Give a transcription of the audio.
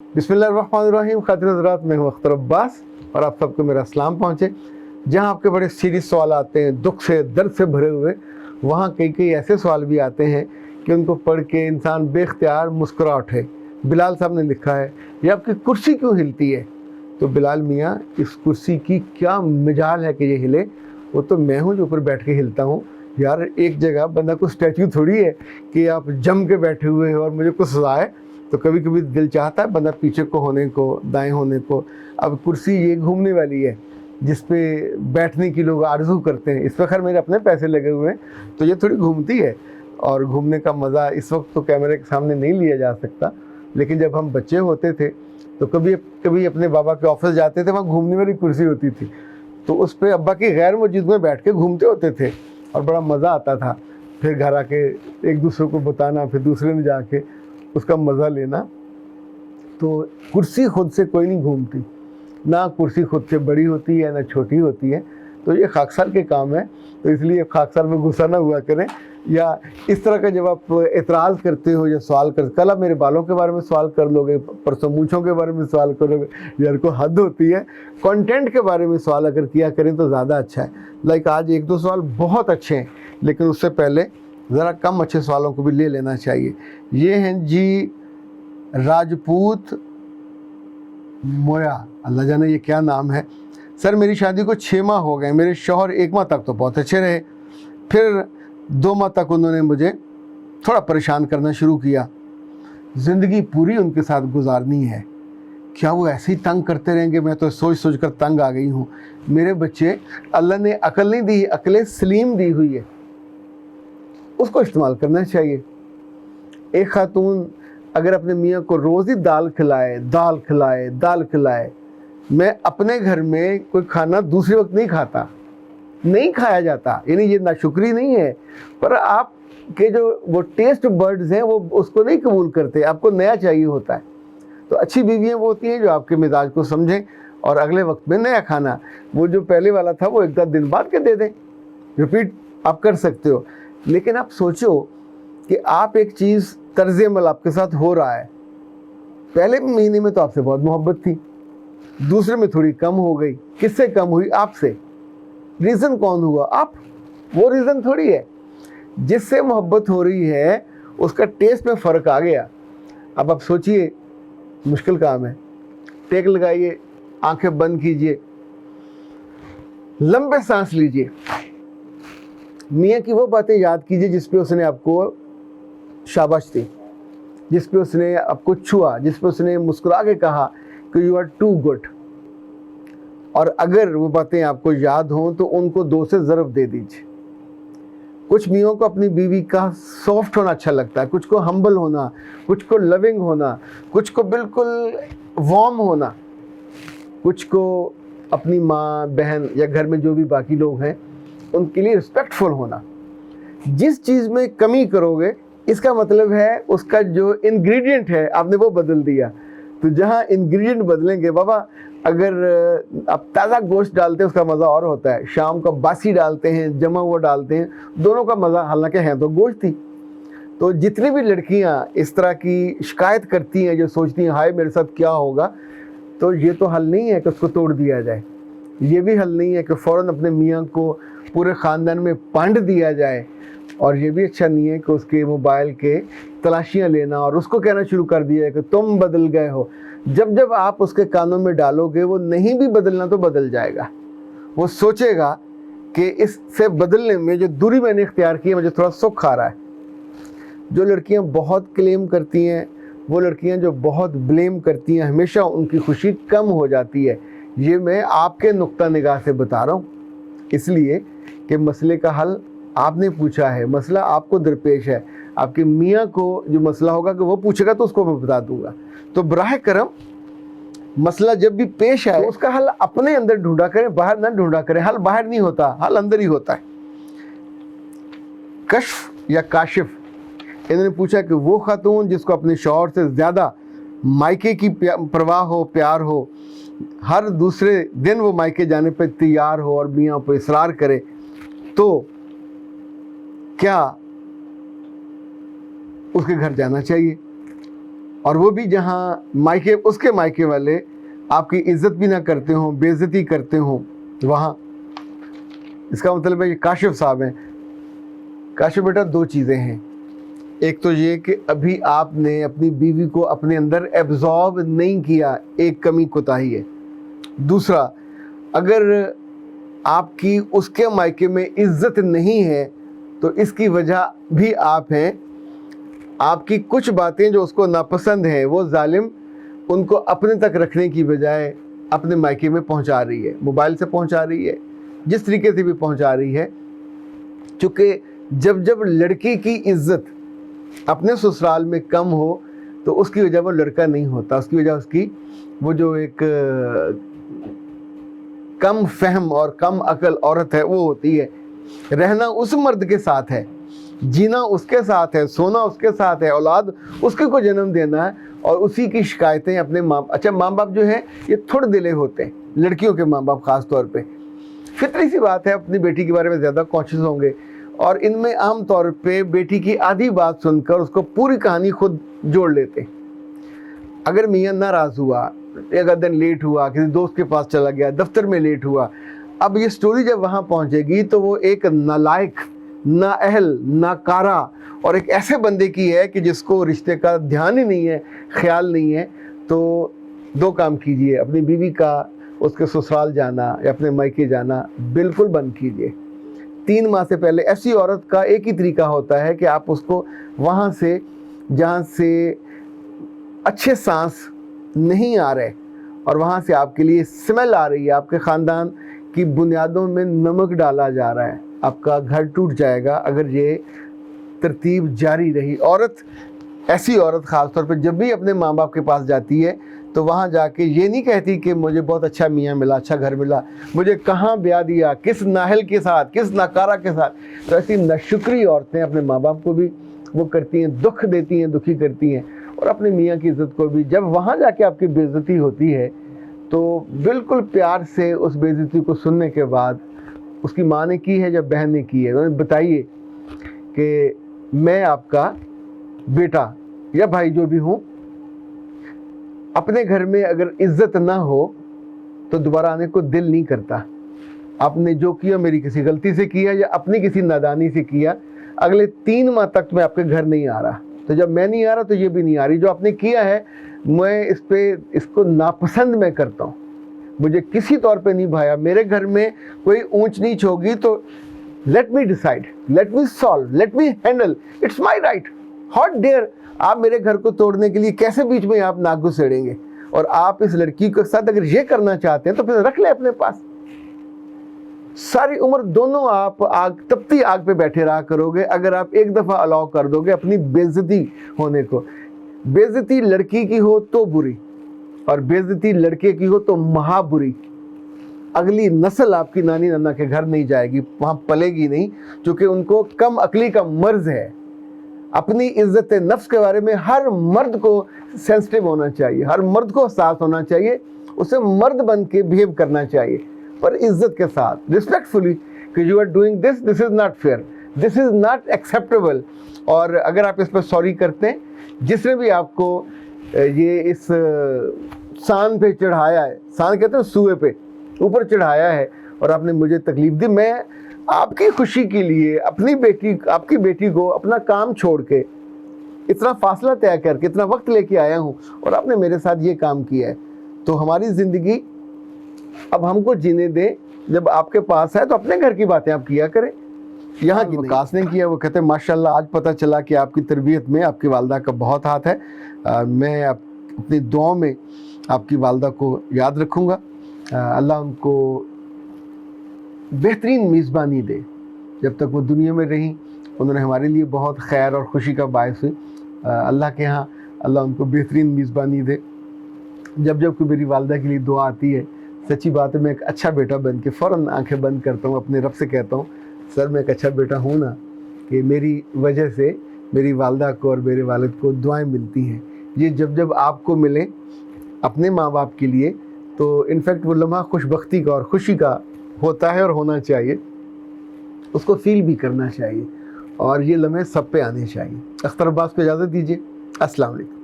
बिस्मिल्लाहिर्रहमानिर्रहीम। खातिन हज़रात, मैं हूँ अख्तर अब्बास और आप सबको मेरा सलाम पहुँचे। जहाँ आपके बड़े सीरियस सवाल आते हैं, दुख से दर्द से भरे हुए, वहाँ कई कई ऐसे सवाल भी आते हैं कि उनको पढ़ के इंसान बेख्तियार मुस्कुरा उठे। बिलाल साहब ने लिखा है, ये आपकी कुर्सी क्यों हिलती है? तो बिलाल मियाँ, इस कुर्सी की क्या मजाल है कि ये हिले? वो तो मैं हूँ जो ऊपर बैठ के हिलता हूँ। यार, एक जगह बंदा कोई स्टैचू थोड़ी है कि आप जम के बैठे हुए हैं और मुझे कुछ सजाए। तो कभी कभी दिल चाहता है बंदा पीछे को होने को, दाएं होने को। अब कुर्सी ये घूमने वाली है जिस पे बैठने की लोग आरज़ू करते हैं। इस पर खैर मेरे अपने पैसे लगे हुए हैं तो ये थोड़ी घूमती है, और घूमने का मज़ा इस वक्त तो कैमरे के सामने नहीं लिया जा सकता। लेकिन जब हम बच्चे होते थे तो कभी कभी अपने बाबा के ऑफिस जाते थे, वहाँ घूमने वाली कुर्सी होती थी, तो उस पर अब्बा की गैर मौजूदगी में बैठ के घूमते होते थे और बड़ा मज़ा आता था। फिर घर आके एक दूसरे को बताना, फिर दूसरे ने जाके उसका मज़ा लेना। तो कुर्सी खुद से कोई नहीं घूमती, ना कुर्सी खुद से बड़ी होती है ना छोटी होती है। तो ये खाकसार के काम है, तो इसलिए खाकसार में गुस्सा ना हुआ करें, या इस तरह का जब आप एतराज़ करते हो या सवाल कर, कल आप मेरे बालों के बारे में सवाल कर लोगे, परसों मूँछों के बारे में सवाल करोगे, यार को हद होती है। कंटेंट के बारे में सवाल अगर किया करें तो ज़्यादा अच्छा है। लाइक आज एक दो सवाल बहुत अच्छे हैं, लेकिन उससे पहले ज़रा कम अच्छे सवालों को भी ले लेना चाहिए। ये हैं जी राजपूत मोया, अल्लाह जाने ये क्या नाम है। सर, मेरी शादी को 6 माह हो गए। मेरे शौहर 1 माह तक तो बहुत अच्छे रहे, फिर 2 माह तक उन्होंने मुझे थोड़ा परेशान करना शुरू किया। ज़िंदगी पूरी उनके साथ गुजारनी है, क्या वो ऐसे ही तंग करते रहेंगे? मैं तो सोच सोच कर तंग आ गई हूँ। मेरे बच्चे, अल्लाह ने अकल नहीं दी, अकल सलीम दी हुई है, उसको इस्तेमाल करना चाहिए। एक खातून अगर अपने मियाँ को रोज़ ही दाल खिलाए, मैं अपने घर में कोई खाना दूसरे वक्त नहीं खाता, नहीं खाया जाता, यानी ये नाशुक्री नहीं है, पर आपके जो वो टेस्ट बर्ड्स हैं वो उसको नहीं कबूल करते, आपको नया चाहिए होता है। तो अच्छी बीवियाँ वो होती हैं जो आपके मिजाज को समझें और अगले वक्त में नया खाना, वो जो पहले वाला था वो 1-10 दिन बाद के दे दें, रिपीट आप कर सकते हो। लेकिन आप सोचो कि आप एक चीज़ तर्ज़ अमल आपके साथ हो रहा है, पहले महीने में तो आपसे बहुत मोहब्बत थी, दूसरे में थोड़ी कम हो गई। किससे कम हुई? आपसे। रीज़न कौन हुआ? आप। वो रीज़न थोड़ी है। जिससे मोहब्बत हो रही है उसका टेस्ट में फ़र्क आ गया। अब आप सोचिए, मुश्किल काम है। टेक लगाइए, आंखें बंद कीजिए, लंबे सांस लीजिए, मियाँ की वो बातें याद कीजिए जिस पे उसने आपको शाबाश दी, जिस पे उसने आपको छुआ, जिस पे उसने मुस्कुरा के कहा कि यू आर टू गुड। और अगर वो बातें आपको याद हों तो उनको 2 से ज़रब दे दीजिए। कुछ मियों को अपनी बीवी का सॉफ्ट होना अच्छा लगता है, कुछ को हम्बल होना, कुछ को लविंग होना, कुछ को बिल्कुल वार्म होना, कुछ को अपनी माँ बहन या घर में जो भी बाकी लोग हैं उनके लिए रिस्पेक्टफुल होना। जिस चीज़ में कमी करोगे इसका मतलब है उसका जो इंग्रेडिएंट है आपने वो बदल दिया। तो जहाँ इंग्रेडिएंट बदलेंगे, बाबा अगर आप ताज़ा गोश्त डालते हैं उसका मज़ा और होता है, शाम का बासी डालते हैं, जमा हुआ डालते हैं, दोनों का मज़ा, हालांकि हैं तो गोश्त ही। तो जितनी भी लड़कियाँ इस तरह की शिकायत करती हैं, जो सोचती हैं हाय मेरे साथ क्या होगा, तो ये तो हल नहीं है कि उसको तोड़ दिया जाए, ये भी हल नहीं है कि फ़ौरन अपने मियाँ को पूरे ख़ानदान में पांड दिया जाए, और ये भी अच्छा नहीं है कि उसके मोबाइल के तलाशियाँ लेना और उसको कहना शुरू कर दिया है कि तुम बदल गए हो। जब जब आप उसके कानों में डालोगे, वो नहीं भी बदलना तो बदल जाएगा। वो सोचेगा कि इससे बदलने में जो दूरी मैंने इख्तियार की है मुझे थोड़ा सुख आ रहा है। जो लड़कियां बहुत क्लेम करती हैं, वो लड़कियां जो बहुत ब्लेम करती हैं, हमेशा उनकी खुशी कम हो जाती है। ये मैं आपके नुक्ता निगाह से बता रहा हूँ, इसलिए कि मसले का हल आपने पूछा है, मसला आपको दरपेश है। आपके मियाँ को जो मसला होगा कि वो पूछेगा तो उसको मैं बता दूंगा। तो बराह करम मसला जब भी पेश आए तो उसका हल अपने अंदर ढूंढा करें, बाहर ना ढूंढा करें। हल बाहर नहीं होता, हल अंदर ही होता है। कश्फ या काशिफ, इन्होंने पूछा कि वो खातून जिसको अपने शौहर से ज़्यादा मायके की परवाह हो, प्यार हो, हर दूसरे दिन वो मायके जाने पर तैयार हो और मियाँ पर इसरार करे, तो क्या उसके घर जाना चाहिए? اور وہ بھی جہاں مائکے اس کے مائکے والے آپ کی عزت بھی نہ کرتے ہوں، بے عزتی کرتے ہوں وہاں. اس کا مطلب ہے یہ کاشف صاحب ہیں. کاشف بیٹا دو چیزیں ہیں. ایک تو یہ کہ ابھی آپ نے اپنی بیوی کو اپنے اندر ایبزارب نہیں کیا، ایک کمی کوتاہی ہے. دوسرا، اگر آپ کی اس کے مائکے میں عزت نہیں ہے تو اس کی وجہ بھی آپ ہیں. آپ کی کچھ باتیں جو اس کو ناپسند ہیں وہ ظالم ان کو اپنے تک رکھنے کی بجائے اپنے مائکے میں پہنچا رہی ہے، موبائل سے پہنچا رہی ہے، جس طریقے سے بھی پہنچا رہی ہے. چونکہ جب لڑکی کی عزت اپنے سسرال میں کم ہو تو اس کی وجہ وہ لڑکا نہیں ہوتا، اس کی وجہ اس کی وہ جو ایک کم فہم اور کم عقل عورت ہے وہ ہوتی ہے. رہنا اس مرد کے ساتھ ہے، جینا اس کے ساتھ ہے، سونا اس کے ساتھ ہے، اولاد اس کے کو جنم دینا ہے، اور اسی کی شکایتیں اپنے ماں باپ جو ہیں یہ تھوڑے دلے ہوتے ہیں، لڑکیوں کے ماں باپ خاص طور پہ. فطری سی بات ہے، اپنی بیٹی کے بارے میں زیادہ کانشیس ہوں گے، اور ان میں عام طور پہ بیٹی کی آدھی بات سن کر اس کو پوری کہانی خود جوڑ لیتے. اگر میاں ناراض ہوا، ایک دن لیٹ ہوا، کسی دوست کے پاس چلا گیا، دفتر میں لیٹ ہوا، اب یہ سٹوری جب وہاں پہنچے گی تو وہ ایک نالائق، نااہل، ناکارہ اور ایک ایسے بندے کی ہے کہ جس کو رشتے کا دھیان ہی نہیں ہے، خیال نہیں ہے. تو دو کام کیجئے، اپنی بیوی کا اس کے سسرال جانا یا اپنے مائکے جانا بالکل بند کیجئے. 3 ماہ سے پہلے ایسی عورت کا ایک ہی طریقہ ہوتا ہے کہ آپ اس کو وہاں سے جہاں سے اچھے سانس نہیں آ رہے اور وہاں سے آپ کے لیے سمیل آ رہی ہے، آپ کے خاندان کی بنیادوں میں نمک ڈالا جا رہا ہے، آپ کا گھر ٹوٹ جائے گا اگر یہ ترتیب جاری رہی. ایسی عورت خاص طور پہ جب بھی اپنے ماں باپ کے پاس جاتی ہے تو وہاں جا کے یہ نہیں کہتی کہ مجھے بہت اچھا میاں ملا، اچھا گھر ملا، مجھے کہاں بیاہ دیا، کس نااہل کے ساتھ، کس ناکارہ کے ساتھ. تو ایسی ناشکری عورتیں اپنے ماں باپ کو بھی وہ کرتی ہیں، دکھ دیتی ہیں، دکھی کرتی ہیں، اور اپنے میاں کی عزت کو بھی. جب وہاں جا کے آپ کی بے عزتی ہوتی ہے تو بالکل پیار سے اس بے عزتی کو سننے کے بعد، اس کی ماں نے کی ہے یا بہن نے کی ہے، انہیں بتائیے کہ میں آپ کا بیٹا یا بھائی جو بھی ہوں، اپنے گھر میں اگر عزت نہ ہو تو دوبارہ آنے کو دل نہیں کرتا. آپ نے جو کیا میری کسی غلطی سے کیا یا اپنی کسی نادانی سے کیا، اگلے 3 ماہ تک میں آپ کے گھر نہیں آ رہا. تو جب میں نہیں آ رہا تو یہ بھی نہیں آ رہی. جو آپ نے کیا ہے میں اس کو ناپسند میں کرتا ہوں، مجھے کسی طور پہ نہیں بھایا. میرے گھر میں کوئی اونچ نیچ ہوگی تو let me decide, let me solve, let me handle, it's my right. How dare آپ میرے گھر کو توڑنے کے لیے کیسے بیچ میں آپ ناک گھسیڑیں گے؟ اور آپ اس لڑکی کے ساتھ اگر یہ کرنا چاہتے ہیں تو پھر رکھ لیں اپنے پاس. ساری عمر دونوں آپ تپتی آگ پہ بیٹھے رہا کرو گے اگر آپ ایک دفعہ الاؤ کر دو گے اپنی بے عزتی ہونے کو. بے عزتی لڑکی کی ہو تو بری، اور بے عزتی لڑکے کی ہو تو مہا بری. اگلی نسل آپ کی نانی نانا کے گھر نہیں جائے گی، وہاں پلے گی نہیں، کیونکہ ان کو کم عقلی کا مرض ہے. اپنی عزت نفس کے بارے میں ہر مرد کو سینسٹیو ہونا چاہیے، ہر مرد کو احساس ہونا چاہیے، اسے مرد بن کے بہیو کرنا چاہیے، پر عزت کے ساتھ، ریسپیکٹفلی، کہ you are doing this is not fair, this is not acceptable. اور اگر آپ اس پہ سوری کرتے ہیں، جس نے بھی آپ کو یہ اس سان پہ چڑھایا ہے، سان کہتے ہیں سوئے پہ اوپر چڑھایا ہے، اور آپ نے مجھے تکلیف دی، میں آپ کی خوشی کے لیے آپ کی بیٹی کو اپنا کام چھوڑ کے اتنا فاصلہ طے کر کے اتنا وقت لے کے آیا ہوں، اور آپ نے میرے ساتھ یہ کام کیا ہے. تو ہماری زندگی اب ہم کو جینے دیں. جب آپ کے پاس ہے تو اپنے گھر کی باتیں آپ کیا کریں، یہاں کی وکاس نے کیا. وہ کہتے ہیں ماشاءاللہ آج پتہ چلا کہ آپ کی تربیت میں آپ کی والدہ کا بہت ہاتھ ہے. میں اپنی دعاؤں میں آپ کی والدہ کو یاد رکھوں گا. اللہ ان کو بہترین میزبانی دے. جب تک وہ دنیا میں رہیں انہوں نے ہمارے لیے بہت خیر اور خوشی کا باعث ہوئی. اللہ کے ہاں اللہ ان کو بہترین میزبانی دے. جب کوئی میری والدہ کے لیے دعا آتی ہے، سچی بات ہے میں ایک اچھا بیٹا بن کے فوراً آنکھیں بند کرتا ہوں، اپنے رب سے کہتا ہوں سر میں ایک اچھا بیٹا ہوں نا، کہ میری وجہ سے میری والدہ کو اور میرے والد کو دعائیں ملتی ہیں. یہ جب آپ کو ملیں اپنے ماں باپ کے لیے تو انفیکٹ وہ لمحہ خوش بختی کا اور خوشی کا ہوتا ہے اور ہونا چاہیے، اس کو فیل بھی کرنا چاہیے، اور یہ لمحے سب پہ آنے چاہیے. اختر عباس کو اجازت دیجیے. السلام علیکم.